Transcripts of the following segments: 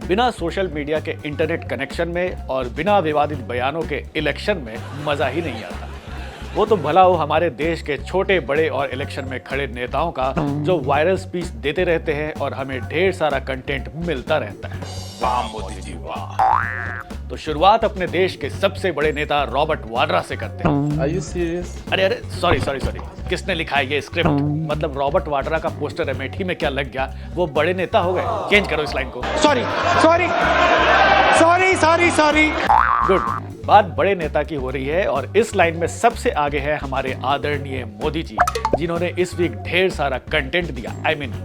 बिना social media के internet connection में और बिना विवादित बयानों के इलेक्शन में मजा ही नहीं आता। वो तो भला हो हमारे देश के छोटे बड़े और इलेक्शन में खड़े नेताओं का, जो वायरल स्पीच देते रहते हैं और हमें ढेर सारा कंटेंट मिलता रहता है। वाह मोदी जी वाह। तो शुरुआत अपने देश के सबसे बड़े नेता रॉबर्ट वाड्रा से करते हैं। Are you serious? अरे सॉरी, किसने लिखा है ये स्क्रिप्ट? मतलब रॉबर्ट वाड्रा का पोस्टर अमेठी में क्या लग गया, वो बड़े नेता हो गए? चेंज करो इस लाइन को। सॉरी। गुड, बात बड़े नेता की हो रही है और इस लाइन में सबसे आगे है हमारे आदरणीय मोदी जी, जिन्होंने इस वीक ढेर सारा कंटेंट दिया,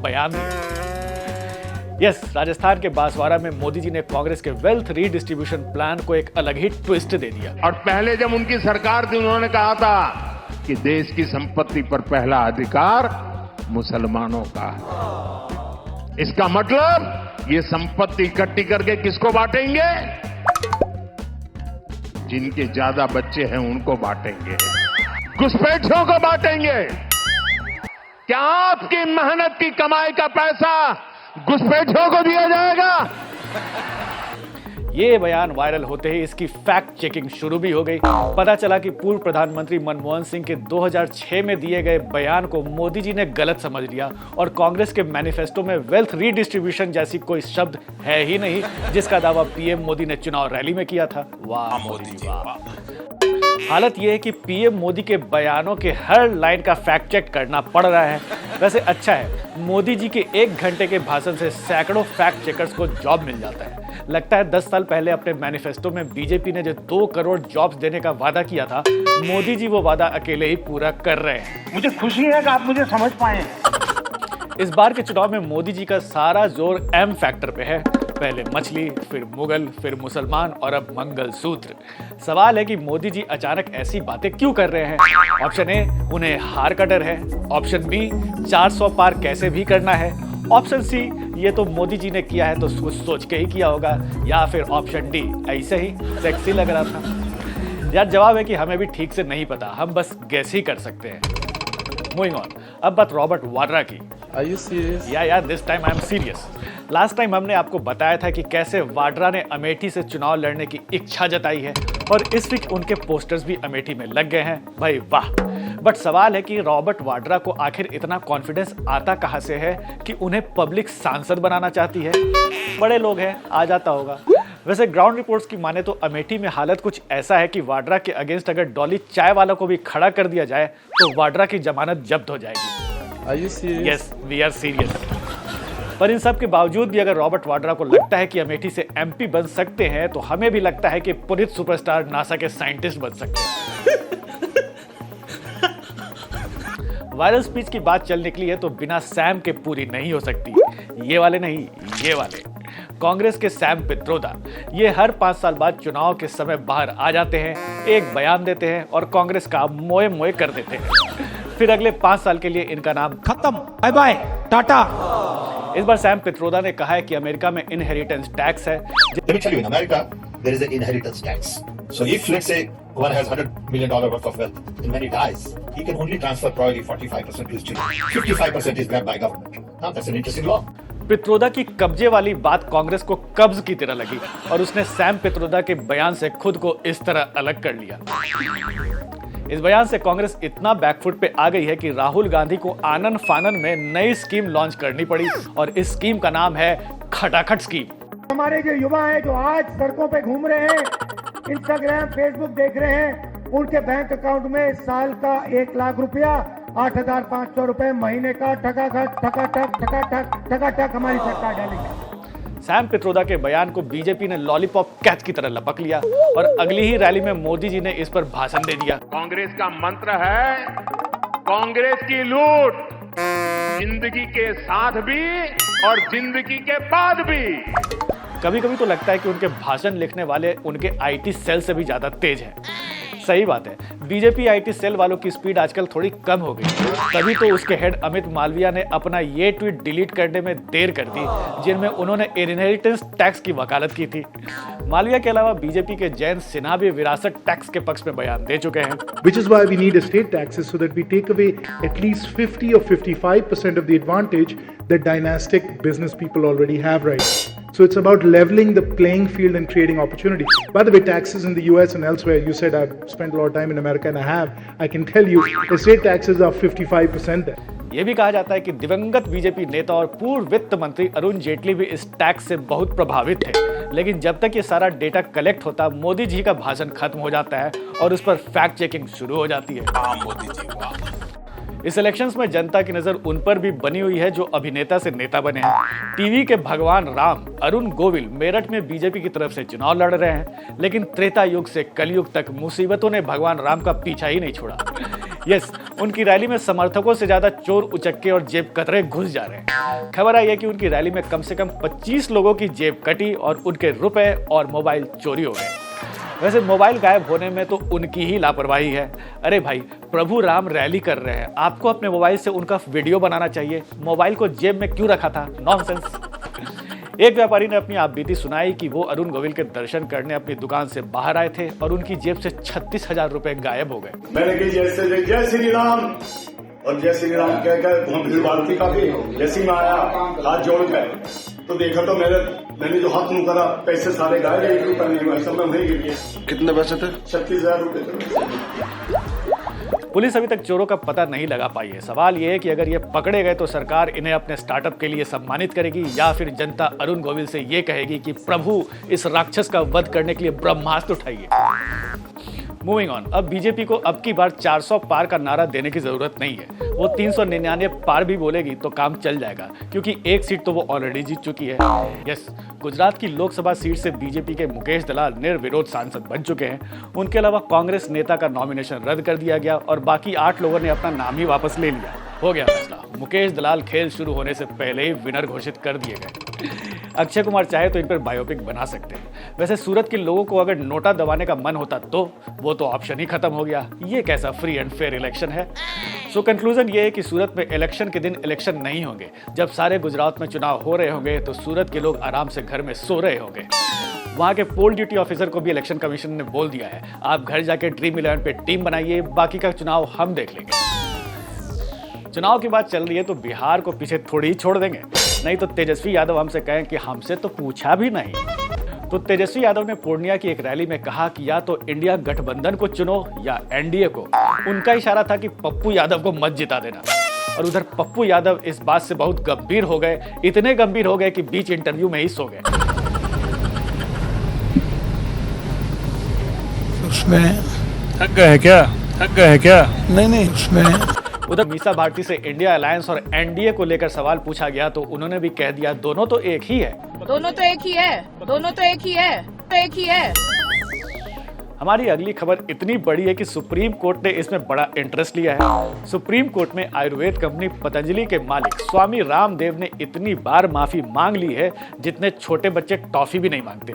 बयान दिया। यस, राजस्थान के बांसवाड़ा में मोदी जी ने कांग्रेस के वेल्थ रीडिस्ट्रीब्यूशन प्लान को एक अलग ही ट्विस्ट दे दिया। और पहले जब उनकी सरकार थी, उन्होंने कहा था कि देश की संपत्ति पर पहला अधिकार मुसलमानों का है। इसका मतलब ये संपत्ति इकट्ठी करके किसको बांटेंगे? जिनके ज्यादा बच्चे हैं उनको बांटेंगे, घुसपैठियों को बांटेंगे। क्या आपकी मेहनत की कमाई का पैसा घुसपैठियों को दिया जाएगा? ये बयान वायरल होते ही इसकी फैक्ट चेकिंग शुरू भी हो गई। पता चला कि पूर्व प्रधानमंत्री मनमोहन सिंह के 2006 में दिए गए बयान को मोदी जी ने गलत समझ लिया और कांग्रेस के मैनिफेस्टो में वेल्थ रीडिस्ट्रीब्यूशन जैसी कोई शब्द है ही नहीं, जिसका दावा पीएम मोदी ने चुनाव रैली में किया था। वाह मोदी जी वाह। हालत यह है कि पीएम मोदी के बयानों के हर लाइन का फैक्ट चेक करना पड़ रहा है। वैसे अच्छा है, मोदी जी के 1 घंटे के भाषण से सैकड़ों फैक्ट चेकर्स को जॉब मिल जाता है। लगता है 10 साल पहले अपने मैनिफेस्टो में बीजेपी ने जो 2 करोड़ जॉब्स देने का वादा किया था, मोदी जी वो वादा अकेले ही पूरा कर रहे हैं। मुझे खुशी है कि आप मुझे समझ पाए। इस बार के चुनाव में मोदी जी का सारा जोर एम फैक्टर पे है। पहले मछली, फिर मुगल, फिर मुसलमान और अब मंगलसूत्र। सवाल है कि मोदी जी अचानक ऐसी बातें क्यों कर रहे हैं? ऑप्शन ए, उन्हें हार का डर है। ऑप्शन बी, 400 पार कैसे भी करना है। ऑप्शन सी, ये तो मोदी जी ने किया है तो कुछ सोच के ही किया होगा। या फिर ऑप्शन डी, ऐसे ही सेक्सी लग रहा था। यार जवाब है कि हमें भी ठीक से नहीं पता, हम बस गेस ही कर सकते हैं। मूविंग ऑन, अब बात रॉबर्ट वाड्रा की। Are you serious? या this time I am serious. Last time हमने आपको बताया था कि कैसे वाड्रा ने अमेठी से चुनाव लड़ने की इच्छा जताई है और इस वीक उनके पोस्टर्स भी अमेठी में लग गए हैं। भाई वाह। बट सवाल है कि रॉबर्ट वाड्रा को आखिर इतना कॉन्फिडेंस आता कहां से है कि उन्हें पब्लिक सांसद बनाना चाहती है? बड़े लोग हैं, आ जाता होगा। वैसे ग्राउंड रिपोर्ट्स की माने तो अमेठी में हालत कुछ ऐसा है कि वाड्रा के अगेंस्ट अगर डॉली चाय वाला को भी खड़ा कर दिया जाए तो वाड्रा की जमानत जब्त हो जाएगी। Are you serious? Yes, we are serious. पर इन सब के बावजूद भी अगर रॉबर्ट वाड्रा को लगता है कि अमेठी से एमपी बन सकते हैं, तो हमें भी लगता है कि पुनीत सुपरस्टार नासा के साइंटिस्ट बन सकते हैं। वायरल स्पीच की बात चल निकली है तो बिना सैम के पूरी नहीं हो सकती। ये वाले नहीं, ये वाले कांग्रेस के सैम पित्रोदा। ये हर 5 साल बाद चुनाव के समय बाहर आ जाते हैं, एक बयान देते हैं और कांग्रेस का मोए मोए कर देते हैं। फिर अगले 5 साल के लिए इनका नाम खत्म, बाय बाय, टाटा। इस बार सैम पित्रोदा ने कहा है कि अमेरिका में इनहेरिटेंस टैक्स है। Let me tell you, in America, there is an inheritance tax. So if, let's say, one has $100 million worth of wealth, and when he dies, he can only transfer probably 45% to his children. 55% is grabbed by government. Now, that's an interesting law. Pitroda की कब्जे वाली बात कांग्रेस को कब्ज की तरह लगी और उसने सैम पित्रोदा के बयान से खुद को इस तरह अलग कर लिया। इस बयान से कांग्रेस इतना बैकफुट पे आ गई है कि राहुल गांधी को आनन फानन में नई स्कीम लॉन्च करनी पड़ी और इस स्कीम का नाम है खटाखट स्कीम। हमारे जो युवा हैं जो आज सड़कों पे घूम रहे हैं, इंस्टाग्राम फेसबुक देख रहे हैं, उनके बैंक अकाउंट में साल का 1 लाख रुपया, 8,500 रुपए महीने का ठकाठक हमारी सरकार डालेगी। सैम पित्रोदा के बयान को बीजेपी ने लॉलीपॉप कैच की तरह लपक लिया और अगली ही रैली में मोदी जी ने इस पर भाषण दे दिया। कांग्रेस का मंत्र है कांग्रेस की लूट, जिंदगी के साथ भी और जिंदगी के बाद भी। कभी कभी तो लगता है कि उनके भाषण लिखने वाले उनके आईटी सेल से भी ज्यादा तेज हैं। सही बात है, बीजेपी आईटी सेल वालों की स्पीड आजकल थोड़ी कम हो गई। तभी तो उसके हेड अमित मालविया ने अपना ये ट्वीट डिलीट करने में देर कर दी, जिनमें उन्होंने इनहेरिटेंस टैक्स की वकालत की थी। मालविया के अलावा बीजेपी के जयंत सिन्हा भी विरासत टैक्स के पक्ष में बयान दे चुके हैं। Which is why we need estate taxes so that we take away at least 50 or 55% of the advantage that dynastic business people already have right now. So it's about leveling the playing field and creating opportunity. By the way, taxes in the US and elsewhere, you said I've spent a lot of time in America and I have. I can tell you, estate taxes are 55% there. ये भी कहा जाता है कि दिवंगत BJP नेता और पूर्व वित्त मंत्री अरुण जेटली भी इस टैक्स से बहुत प्रभावित थे, लेकिन जब तक ये सारा डेटा कलेक्ट होता, मोदी जी का भाषण खत्म हो जाता है और उस पर फैक्ट चेकिंग शुरू हो जाती है। इस इलेक्शंस में जनता की नजर उन पर भी बनी हुई है जो अभिनेता से नेता बने हैं। टीवी के भगवान राम अरुण गोविल मेरठ में बीजेपी की तरफ से चुनाव लड़ रहे हैं, लेकिन त्रेता युग से कलयुग तक मुसीबतों ने भगवान राम का पीछा ही नहीं छोड़ा। यस, उनकी रैली में समर्थकों से ज्यादा चोर उचक्के और जेब कतरे घुस जा रहे हैं। खबर आई है कि उनकी रैली में कम से कम 25 लोगों की जेब कटी और उनके रुपए और मोबाइल चोरी हो गए। वैसे मोबाइल गायब होने में तो उनकी ही लापरवाही है। अरे भाई, प्रभु राम रैली कर रहे हैं, आपको अपने मोबाइल से उनका वीडियो बनाना चाहिए, मोबाइल को जेब में क्यों रखा था? नॉनसेंस। एक व्यापारी ने अपनी आपबीती सुनाई कि वो अरुण गोविल के दर्शन करने अपनी दुकान से बाहर आए थे और उनकी जेब से 36,000 रुपए गायब हो गए। मैंने कही जय श्री राम और जय श्री राम कहकर वहाँ भीड़ भाड़ थी काफी। जैसे मैं आया हाथ जोड़कर तो देखा तो मैंने जो हाथ मुँह करा, पैसे सारे गायब, 1 रुपया नहीं हुआ। सब में वही गिर गया। कितने पैसे थे? 36,000 रुपए थे। पुलिस अभी तक चोरों का पता नहीं लगा पाई है। सवाल यह है कि अगर ये पकड़े गए तो सरकार इन्हें अपने स्टार्टअप के लिए सम्मानित करेगी या फिर जनता अरुण गोविल से ये कहेगी कि प्रभु इस राक्षस का वध करने के लिए ब्रह्मास्त्र उठाइए। मूविंग ऑन, अब बीजेपी को अब की बार 400 पार का नारा देने की जरूरत नहीं है। वो 399 पार भी बोलेगी तो काम चल जाएगा, क्योंकि एक सीट तो वो ऑलरेडी जीत चुकी है। यस, गुजरात की लोकसभा सीट से बीजेपी के मुकेश दलाल निर्विरोध सांसद बन चुके हैं। उनके अलावा कांग्रेस नेता का नॉमिनेशन रद्द कर दिया गया और बाकी 8 लोगों ने अपना नाम ही वापस ले लिया। हो गया फैसला, मुकेश दलाल खेल शुरू होने से पहले ही विनर घोषित कर दिए गए। अक्षय कुमार चाहे तो इन पर बायोपिक बना सकते हैं। वैसे सूरत के लोगों को अगर नोटा दबाने का मन होता तो वो तो ऑप्शन ही खत्म हो गया। ये कैसा फ्री एंड फेयर इलेक्शन है? सो कंक्लूजन ये है कि सूरत में इलेक्शन के दिन इलेक्शन नहीं होंगे। जब सारे गुजरात में चुनाव हो रहे होंगे तो सूरत के लोग आराम से घर में सो रहे होंगे। वहां के पोल ड्यूटी ऑफिसर को भी इलेक्शन कमीशन ने बोल दिया है, आप घर जाके ड्रीम 11 पे टीम बनाइए, बाकी का चुनाव हम देख लेंगे। चुनाव की बात चल रही है तो बिहार को पीछे थोड़ी ही छोड़ देंगे। नहीं तो तेजस्वी यादव हमसे कहें कि हमसे तो पूछा भी नहीं। तो तेजस्वी यादव ने पूर्णिया की एक रैली में कहा कि या तो इंडिया गठबंधन को चुनो या एनडीए को। उनका इशारा था कि पप्पू यादव को मत जिता देना। और उधर पप्पू यादव इस बात से बहुत गंभीर हो गए, इतने गंभीर हो गए कि बीच इंटरव्यू में ही सो गए। उसमें थक गए क्या? नहीं उसमें उधर मीसा भारती से इंडिया अलायंस और एनडीए को लेकर सवाल पूछा गया तो उन्होंने भी कह दिया, दोनों तो एक ही है। हमारी अगली खबर इतनी बड़ी है कि सुप्रीम कोर्ट ने इसमें बड़ा इंटरेस्ट लिया है। सुप्रीम कोर्ट में आयुर्वेद कंपनी पतंजलि के मालिक स्वामी रामदेव ने इतनी बार माफी मांग ली है जितने छोटे बच्चे टॉफी भी नहीं मांगते।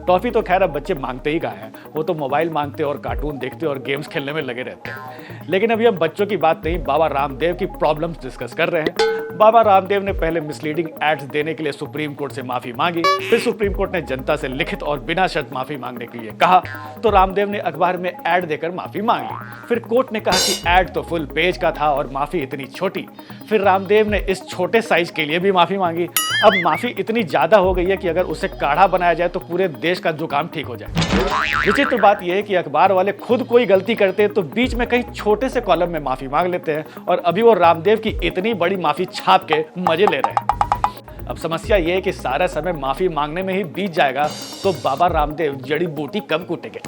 टॉफी तो खैर अब बच्चे मांगते ही कहाँ हैं, वो तो मोबाइल मांगते और कार्टून देखते और गेम्स खेलने में लगे रहते हैं। लेकिन अभी हम बच्चों की बात नहीं, बाबा रामदेव की प्रॉब्लम्स डिस्कस कर रहे हैं। बाबा रामदेव ने पहले मिसलीडिंग एड्स देने के लिए सुप्रीम कोर्ट से माफी मांगी, फिर सुप्रीम कोर्ट ने जनता से लिखित और बिना शर्त माफी मांगने के लिए कहा तो रामदेव ने अखबार में एड देकर माफी मांग ली। फिर कोर्ट ने कहा कि एड तो फुल पेज का था और माफी इतनी छोटी। फिर रामदेव ने इस छोटे साइज के लिए भी माफी मांगी। अब माफी इतनी ज्यादा हो गई है कि अगर उसे काढ़ा बनाया जाए तो पूरे देश का जुकाम ठीक हो जाए। विचित्र बात यह है कि अखबार वाले खुद कोई गलती करते हैं तो बीच में कहीं छोटे से कॉलम में माफी मांग लेते हैं और अभी वो रामदेव की इतनी बड़ी माफी छाप के मजे ले रहे हैं। अब समस्या ये है कि सारा समय माफी मांगने में ही बीत जाएगा तो बाबा रामदेव जड़ी बूटी कम कूटेंगे।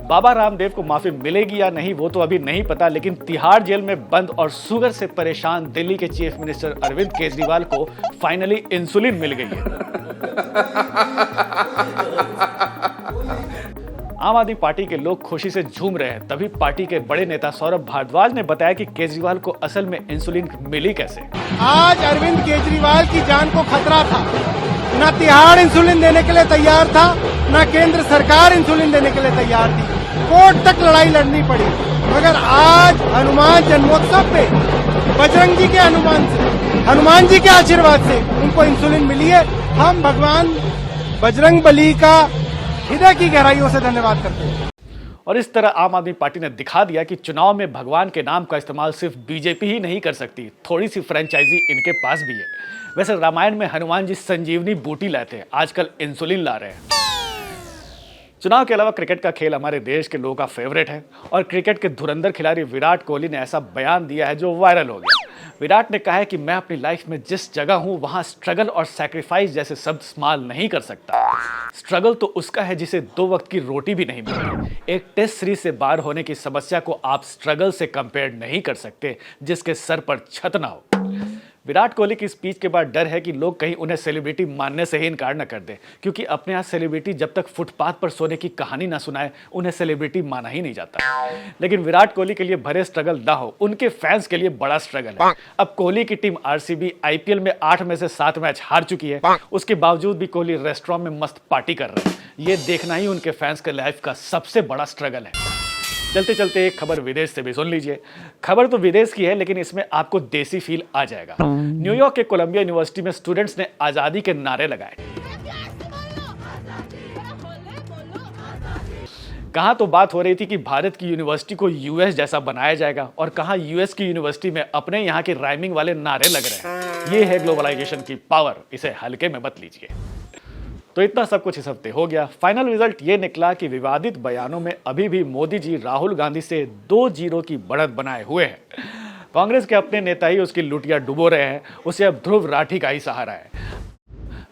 बाबा रामदेव को माफी मिलेगी या नहीं वो तो अभी नहीं पता, लेकिन तिहाड़ जेल में बंद और शुगर से परेशान दिल्ली के चीफ मिनिस्टर अरविंद केजरीवाल को फाइनली इंसुलिन मिल गई है। आम आदमी पार्टी के लोग खुशी से झूम रहे हैं, तभी पार्टी के बड़े नेता सौरभ भारद्वाज ने बताया कि केजरीवाल को असल में इंसुलिन मिली कैसे। आज अरविंद केजरीवाल की जान को खतरा था, न तिहाड़ इंसुलिन देने के लिए तैयार था, न केंद्र सरकार इंसुलिन देने के लिए तैयार थी। कोर्ट तक लड़ाई लड़नी पड़ी, मगर आज हनुमान जन्मोत्सव पे बजरंग जी के हनुमान जी के आशीर्वाद से उनको इंसुलिन मिली है। हम भगवान बजरंग बली का हृदय की गहराइयों से धन्यवाद करते हैं। और इस तरह आम आदमी पार्टी ने दिखा दिया कि चुनाव में भगवान के नाम का इस्तेमाल सिर्फ बीजेपी ही नहीं कर सकती, थोड़ी सी फ्रेंचाइजी इनके पास भी है। वैसे रामायण में हनुमान जी संजीवनी बूटी लाते हैं, आजकल इंसुलिन ला रहे हैं। चुनाव के अलावा क्रिकेट का खेल हमारे देश के लोगों का फेवरेट है और क्रिकेट के धुरंधर खिलाड़ी विराट कोहली ने ऐसा बयान दिया है जो वायरल हो गया। विराट ने कहा है कि मैं अपनी लाइफ में जिस जगह हूं वहां स्ट्रगल और सैक्रिफाइस जैसे शब्द इस्तेमाल नहीं कर सकता। स्ट्रगल तो उसका है जिसे 2 वक्त की रोटी भी नहीं मिलती। एक टेस्ट सीरीज से बाहर होने की समस्या को आप स्ट्रगल से कंपेयर नहीं कर सकते जिसके सर पर छत ना हो। विराट कोहली की स्पीच के बाद डर है कि लोग कहीं उन्हें सेलिब्रिटी मानने से ही इनकार न कर दें, क्योंकि अपने यहाँ सेलिब्रिटी जब तक फुटपाथ पर सोने की कहानी ना सुनाए उन्हें सेलिब्रिटी माना ही नहीं जाता। लेकिन विराट कोहली के लिए भरे स्ट्रगल ना हो, उनके फैंस के लिए बड़ा स्ट्रगल है। अब कोहली की टीम आरसीबी आईपीएल में 8 में से 7 मैच हार चुकी है, उसके बावजूद भी कोहली रेस्टोरेंट में मस्त पार्टी कर रहे हैं। ये देखना ही उनके फैंस के लाइफ का सबसे बड़ा स्ट्रगल है। चलते चलते एक खबर विदेश से भी सुन लीजिए। खबर तो विदेश की है लेकिन इसमें आपको देसी फील आ जाएगा। न्यूयॉर्क के कोलंबिया यूनिवर्सिटी में स्टूडेंट्स ने आजादी के नारे लगाए। कहां तो बात हो रही थी कि भारत की यूनिवर्सिटी को यूएस जैसा बनाया जाएगा और कहां यूएस की यूनिवर्सिटी में अपने यहां के राइमिंग वाले नारे लग रहे हैं। ये है ग्लोबलाइजेशन की पावर, इसे हल्के में मत लीजिए। तो इतना सब कुछ इस हफ्ते हो गया। फाइनल रिजल्ट ये निकला कि विवादित बयानों में अभी भी मोदी जी राहुल गांधी से 2-0 की बढ़त बनाए हुए हैं। कांग्रेस के अपने नेता ही उसकी लुटिया डुबो रहे हैं, उसे अब ध्रुव राठी का ही सहारा है।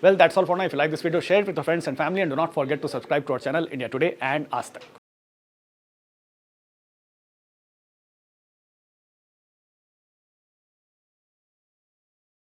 Well, that's all for now. If you like this video, share it with your friends and family and do not forget to subscribe to our channel India Today and Aaj Tak.